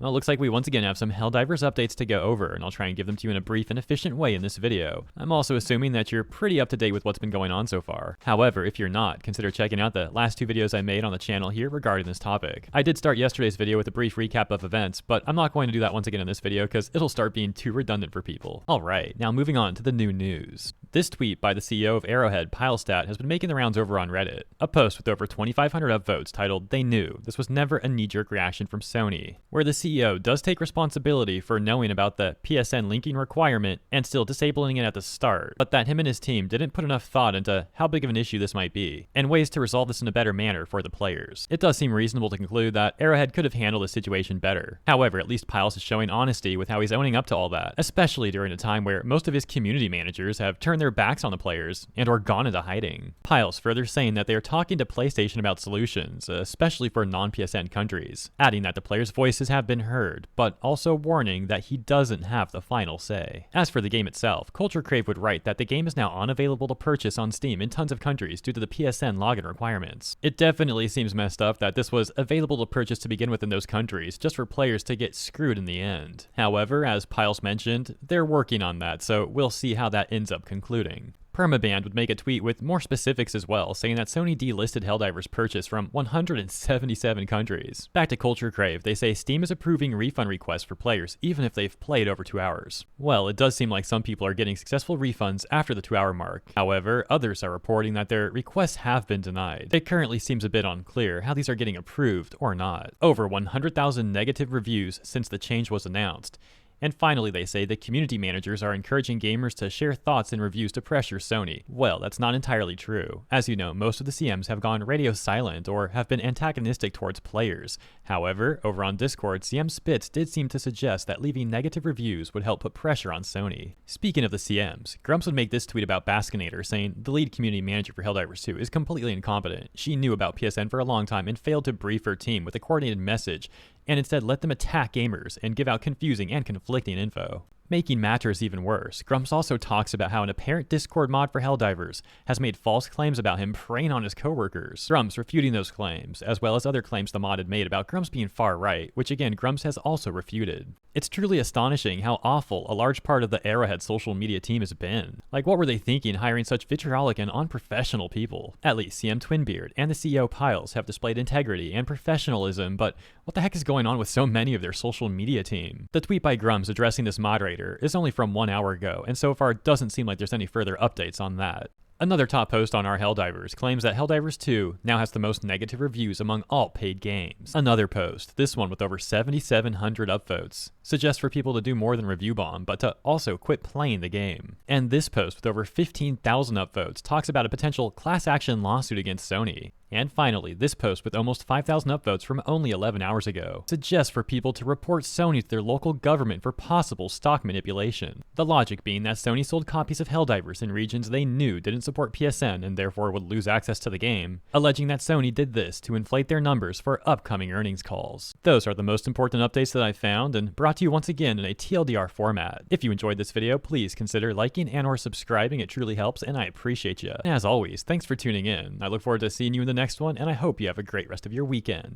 Well, it looks like we once again have some Helldivers updates to go over, and I'll try and give them to you in a brief and efficient way in this video. I'm also assuming that you're pretty up to date with what's been going on so far. However, if you're not, consider checking out the last 2 videos I made on the channel here regarding this topic. I did start yesterday's video with a brief recap of events, but I'm not going to do that once again in this video because it'll start being too redundant for people. Alright, now moving on to the new news. This tweet by the CEO of Arrowhead, Pilestat, has been making the rounds over on Reddit. A post with over 2,500 upvotes titled, "They knew this was never a knee-jerk reaction from Sony," where the CEO does take responsibility for knowing about the PSN linking requirement and still disabling it at the start, but that him and his team didn't put enough thought into how big of an issue this might be, and ways to resolve this in a better manner for the players. It does seem reasonable to conclude that Arrowhead could have handled the situation better. However, at least Piles is showing honesty with how he's owning up to all that, especially during a time where most of his community managers have turned their backs on the players and or gone into hiding. Piles further saying that they are talking to PlayStation about solutions, especially for non-PSN countries, adding that the players' voices have been heard, but also warning that he doesn't have the final say. As for the game itself, Culture Crave would write that the game is now unavailable to purchase on Steam in tons of countries due to the PSN login requirements. It definitely seems messed up that this was available to purchase to begin with in those countries, just for players to get screwed in the end. However, as Piles mentioned, they're working on that, so we'll see how that ends up concluding. Permaband would make a tweet with more specifics as well, saying that Sony delisted Helldivers' purchase from 177 countries. Back to Culture Crave, they say Steam is approving refund requests for players even if they've played over 2 hours. Well, it does seem like some people are getting successful refunds after the 2-hour mark. However, others are reporting that their requests have been denied. It currently seems a bit unclear how these are getting approved or not. Over 100,000 negative reviews since the change was announced. And finally, they say the community managers are encouraging gamers to share thoughts and reviews to pressure Sony. Well, that's not entirely true. As you know, most of the CMs have gone radio silent or have been antagonistic towards players. However, over on Discord, CM Spitz did seem to suggest that leaving negative reviews would help put pressure on Sony. Speaking of the CMs, Grumps would make this tweet about Baskinator, saying the lead community manager for Helldivers 2 is completely incompetent. She knew about PSN for a long time and failed to brief her team with a coordinated message, and instead let them attack gamers and give out confusing and conflicting info. Making matters even worse, Grumps also talks about how an apparent Discord mod for Helldivers has made false claims about him preying on his coworkers. Grumps refuting those claims, as well as other claims the mod had made about Grumps being far right, which again Grumps has also refuted. It's truly astonishing how awful a large part of the Arrowhead social media team has been. Like, what were they thinking hiring such vitriolic and unprofessional people? At least CM Twinbeard and the CEO Piles have displayed integrity and professionalism, but what the heck is going on with so many of their social media team? The tweet by Grumps addressing this moderator is only from 1 hour ago, and so far it doesn't seem like there's any further updates on that. Another top post on our Helldivers claims that Helldivers 2 now has the most negative reviews among all paid games. Another post, this one with over 7,700 upvotes, suggests for people to do more than review bomb, but to also quit playing the game. And this post with over 15,000 upvotes talks about a potential class action lawsuit against Sony. And finally, this post with almost 5,000 upvotes from only 11 hours ago suggests for people to report Sony to their local government for possible stock manipulation. The logic being that Sony sold copies of Helldivers in regions they knew didn't support PSN and therefore would lose access to the game, alleging that Sony did this to inflate their numbers for upcoming earnings calls. Those are the most important updates that I found and brought to you once again in a TLDR format. If you enjoyed this video, please consider liking and or subscribing. It truly helps and I appreciate you. And as always, thanks for tuning in. I look forward to seeing you in the next one, and I hope you have a great rest of your weekend.